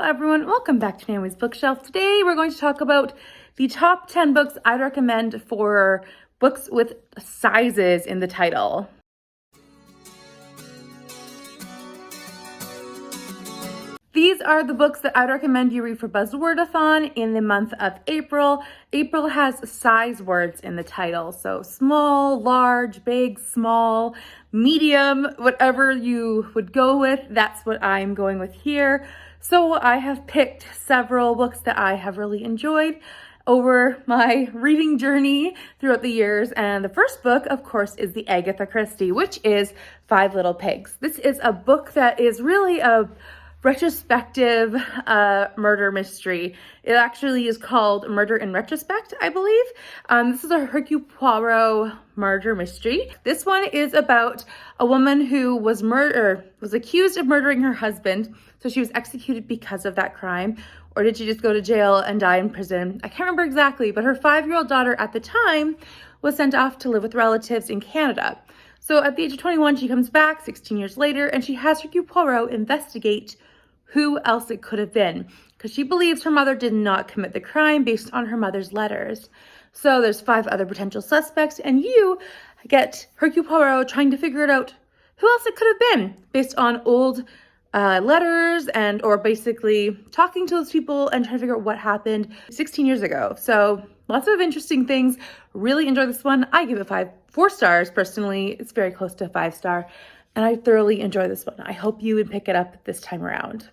everyone, welcome back to Naomi's Bookshelf. Today we're going to talk about the top 10 books I'd recommend for books with sizes in the title. These are the books that I'd recommend you read for Buzzwordathon in the month of April. April has size words in the title, so small, large, big, small, medium, whatever you would go with, that's what I'm going with here. So I have picked several books that I have really enjoyed over my reading journey throughout the years. And the first book, of course, is the Agatha Christie, which is Five Little Pigs. This is a book that is really a retrospective murder mystery. It actually is called Murder in Retrospect, I believe. This is a Hercule Poirot murder mystery. This one is about a woman who was accused of murdering her husband. So she was executed because of that crime. Or did she just go to jail and die in prison? I can't remember exactly, but her 5-year-old daughter at the time was sent off to live with relatives in Canada. So at the age of 21, she comes back 16 years later and she has Hercule Poirot investigate who else it could have been, because she believes her mother did not commit the crime based on her mother's letters. So there's 5 other potential suspects, and you get Hercule Poirot trying to figure it out who else it could have been based on old letters or basically talking to those people and trying to figure out what happened 16 years ago. So lots of interesting things. Really enjoy this one. I give it 4 stars personally. It's very close to a 5-star, and I thoroughly enjoy this one. I hope you would pick it up this time around.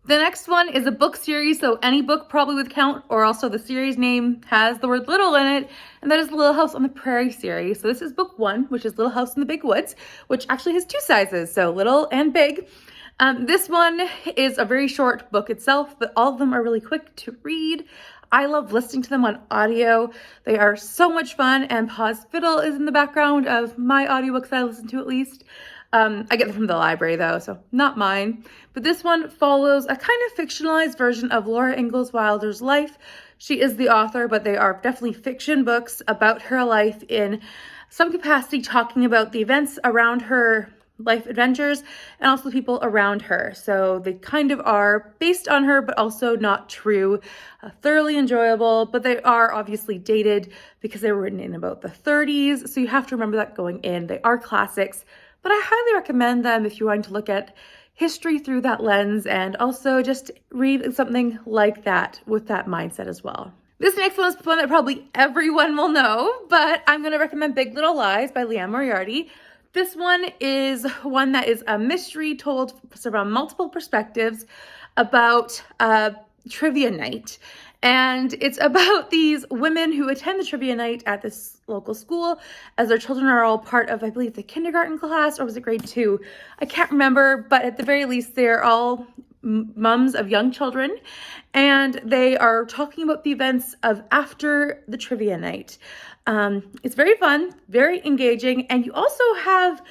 The next one is a book series, so any book probably would count, or also the series name has the word little in it, and that is Little House on the Prairie series. So this is book 1, which is Little House in the Big Woods, which actually has 2 sizes, so little and big. This one is a very short book itself, but all of them are really quick to read. I love listening to them on audio. They are so much fun, and Pa's Fiddle is in the background of my audiobooks that I listen to at least. I get them from the library though, so not mine. But this one follows a kind of fictionalized version of Laura Ingalls Wilder's life. She is the author, but they are definitely fiction books about her life in some capacity, talking about the events around her life adventures and also the people around her. So they kind of are based on her, but also not true. Thoroughly enjoyable, but they are obviously dated because they were written in about the 30s. So you have to remember that going in. They are classics, but I highly recommend them if you're wanting to look at history through that lens and also just read something like that with that mindset as well. This next one is one that probably everyone will know, but I'm going to recommend Big Little Lies by Liane Moriarty. This one is one that is a mystery told from multiple perspectives about trivia night. And it's about these women who attend the trivia night at this local school as their children are all part of, I believe, the kindergarten class, or was it grade 2? I can't remember, but at the very least, they're all mums of young children, and they are talking about the events of after the trivia night. It's very fun, very engaging, and you also have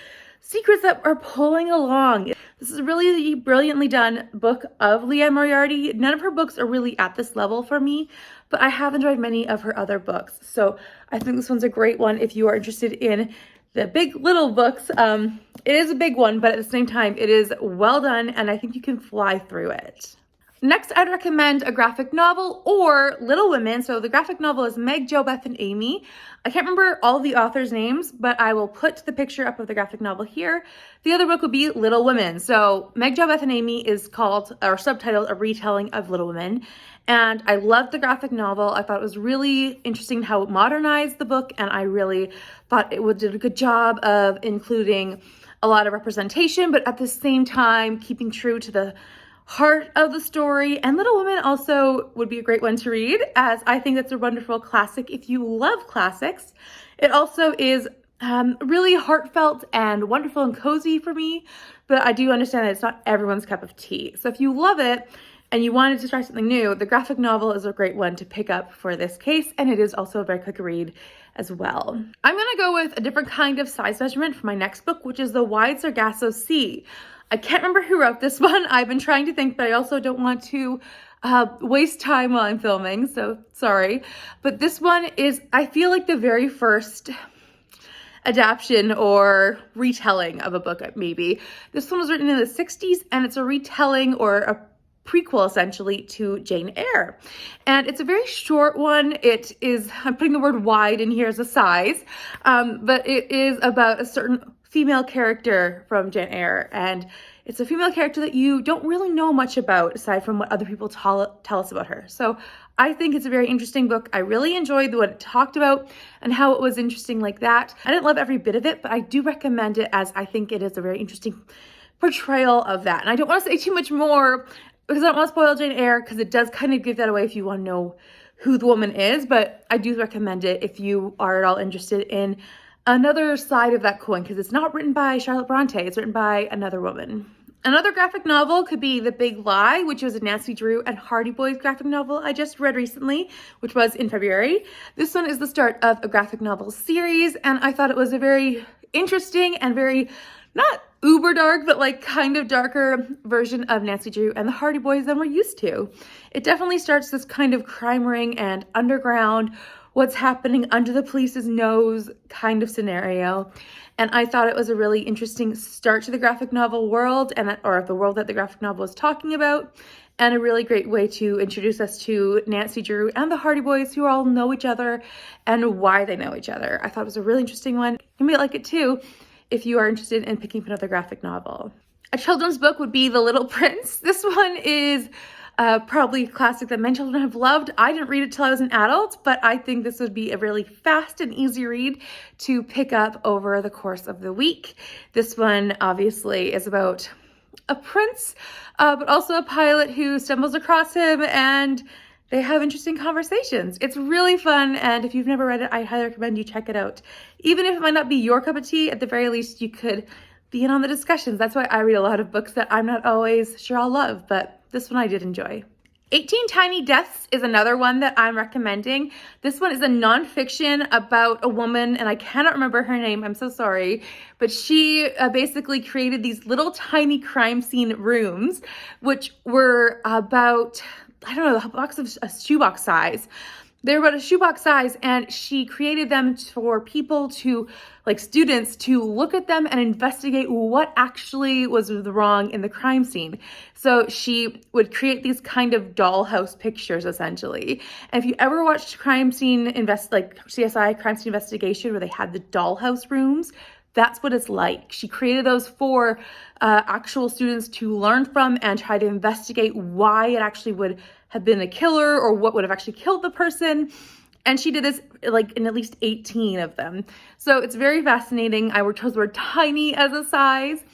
secrets that are pulling along. This is really brilliantly done book of Liane Moriarty. None of her books are really at this level for me, but I have enjoyed many of her other books. So I think this one's a great one if you are interested in the big little books. It is a big one, but at the same time, it is well done, and I think you can fly through it. Next, I'd recommend a graphic novel or Little Women. So the graphic novel is Meg, Jo, Beth, and Amy. I can't remember all the authors' names, but I will put the picture up of the graphic novel here. The other book would be Little Women. So Meg, Jo, Beth, and Amy is called, or subtitled, A Retelling of Little Women. And I loved the graphic novel. I thought it was really interesting how it modernized the book, and I really thought it did a good job of including a lot of representation, but at the same time, keeping true to the heart of the story. And Little Women also would be a great one to read, as I think that's a wonderful classic if you love classics. It also is really heartfelt and wonderful and cozy for me, but I do understand that it's not everyone's cup of tea. So if you love it and you wanted to try something new, the graphic novel is a great one to pick up for this case, and it is also a very quick read as well. I'm gonna go with a different kind of size measurement for my next book, which is The Wide Sargasso Sea. I can't remember who wrote this one. I've been trying to think, but I also don't want to waste time while I'm filming, so sorry. But this one is, I feel like, the very first adaptation or retelling of a book, maybe. This one was written in the 60s, and it's a retelling or a prequel essentially to Jane Eyre. And it's a very short one. It is, I'm putting the word wide in here as a size, but it is about a certain female character from Jane Eyre. And it's a female character that you don't really know much about aside from what other people tell us about her. So I think it's a very interesting book. I really enjoyed what it talked about and how it was interesting like that. I didn't love every bit of it, but I do recommend it as I think it is a very interesting portrayal of that. And I don't want to say too much more because I don't want to spoil Jane Eyre, because it does kind of give that away if you want to know who the woman is, but I do recommend it if you are at all interested in another side of that coin, because it's not written by Charlotte Bronte, it's written by another woman. Another graphic novel could be The Big Lie, which was a Nancy Drew and Hardy Boys graphic novel I just read recently, which was in February. This one is the start of a graphic novel series, and I thought it was a very interesting and very, not uber dark, but like kind of darker version of Nancy Drew and the Hardy Boys than we're used to. It definitely starts this kind of crime ring and underground, what's happening under the police's nose kind of scenario. And I thought it was a really interesting start to the graphic novel world, or the world that the graphic novel was talking about, and a really great way to introduce us to Nancy Drew and the Hardy Boys, who all know each other and why they know each other. I thought it was a really interesting one. You may like it too if you are interested in picking up another graphic novel. A children's book would be The Little Prince. This one is probably a classic that many children have loved. I didn't read it till I was an adult, but I think this would be a really fast and easy read to pick up over the course of the week. This one obviously is about a prince, but also a pilot who stumbles across him, and they have interesting conversations. It's really fun, and if you've never read it, I highly recommend you check it out. Even if it might not be your cup of tea, at the very least you could be in on the discussions. That's why I read a lot of books that I'm not always sure I'll love, but this one I did enjoy. 18 Tiny Deaths is another one that I'm recommending. This one is a nonfiction about a woman, and I cannot remember her name, I'm so sorry, but she basically created these little tiny crime scene rooms, which were about, I don't know, a shoebox size. They were about a shoebox size, and she created them for people to, like students, to look at them and investigate what actually was wrong in the crime scene. So she would create these kind of dollhouse pictures, essentially. And if you ever watched CSI Crime Scene Investigation, where they had the dollhouse rooms, that's what it's like. She created those for actual students to learn from and try to investigate why it actually would have been a killer or what would have actually killed the person. And she did this like in at least 18 of them. So it's very fascinating. I chose the word tiny as a size.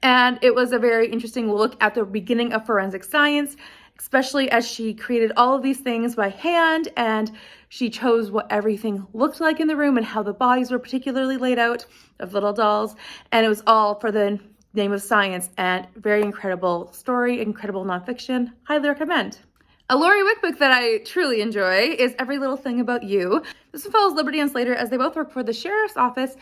And it was a very interesting look at the beginning of forensic science, especially as she created all of these things by hand, and she chose what everything looked like in the room and how the bodies were particularly laid out of little dolls. And it was all for the name of science, and very incredible story, incredible nonfiction. Highly recommend. A Lori Wick book that I truly enjoy is Every Little Thing About You. This one follows Liberty and Slater as they both work for the sheriff's office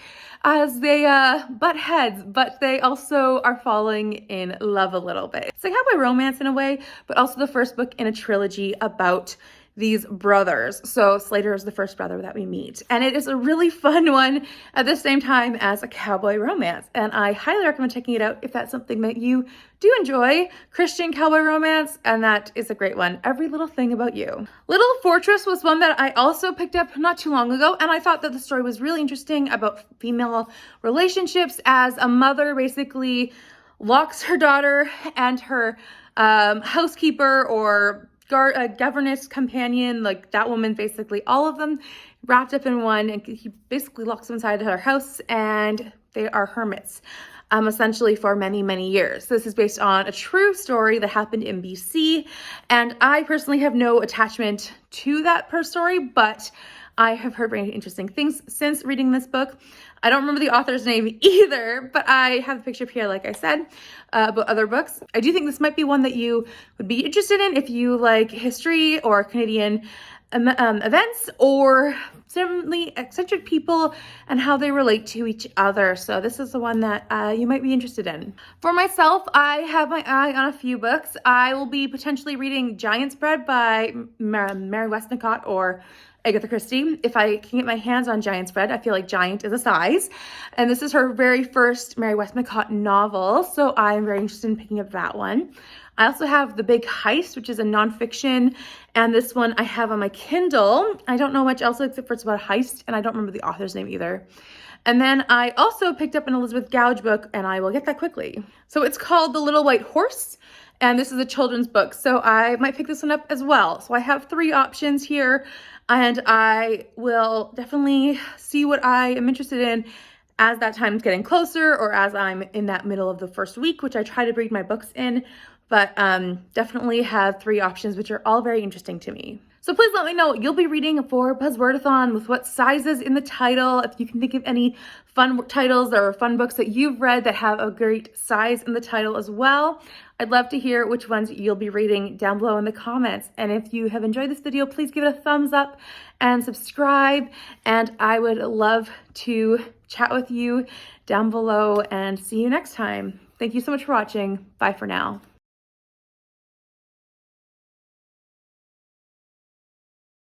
as they butt heads, but they also are falling in love a little bit. It's like cowboy romance in a way, but also the first book in a trilogy about these brothers. So Slater is the first brother that we meet, and it is a really fun one at the same time as a cowboy romance, and I highly recommend checking it out if that's something that you do enjoy, Christian cowboy romance, and that is a great one. Every Little Thing About You. Little Fortress was one that I also picked up not too long ago, and I thought that the story was really interesting about female relationships, as a mother basically locks her daughter and her housekeeper or a governess companion, like that woman, basically all of them wrapped up in one, and he basically locks them inside her house, and they are hermits essentially for many, many years. This is based on a true story that happened in BC, and I personally have no attachment to that story, but I have heard very interesting things since reading this book. I don't remember the author's name either, but I have the picture up here, like I said, about other books. I do think this might be one that you would be interested in if you like history or Canadian events, or certainly eccentric people and how they relate to each other. So this is the one that you might be interested in. For myself, I have my eye on a few books. I will be potentially reading Giant's Bread by Mary Westmacott or Agatha Christie. If I can get my hands on Giant's Bread, I feel like giant is a size. And this is her very first Mary Westmacott novel, so I'm very interested in picking up that one. I also have The Big Heist, which is a nonfiction, and this one I have on my Kindle. I don't know much else except for it's about a heist, and I don't remember the author's name either. And then I also picked up an Elizabeth Gouge book, and I will get that quickly. So it's called The Little White Horse, and this is a children's book, so I might pick this one up as well. So I have 3 options here, and I will definitely see what I am interested in as that time's getting closer, or as I'm in that middle of the first week, which I try to read my books in, but definitely have 3 options, which are all very interesting to me. So please let me know what you'll be reading for Buzzwordathon, with what sizes in the title. If you can think of any fun titles or fun books that you've read that have a great size in the title as well. I'd love to hear which ones you'll be reading down below in the comments. And if you have enjoyed this video, please give it a thumbs up and subscribe. And I would love to chat with you down below and see you next time. Thank you so much for watching. Bye for now.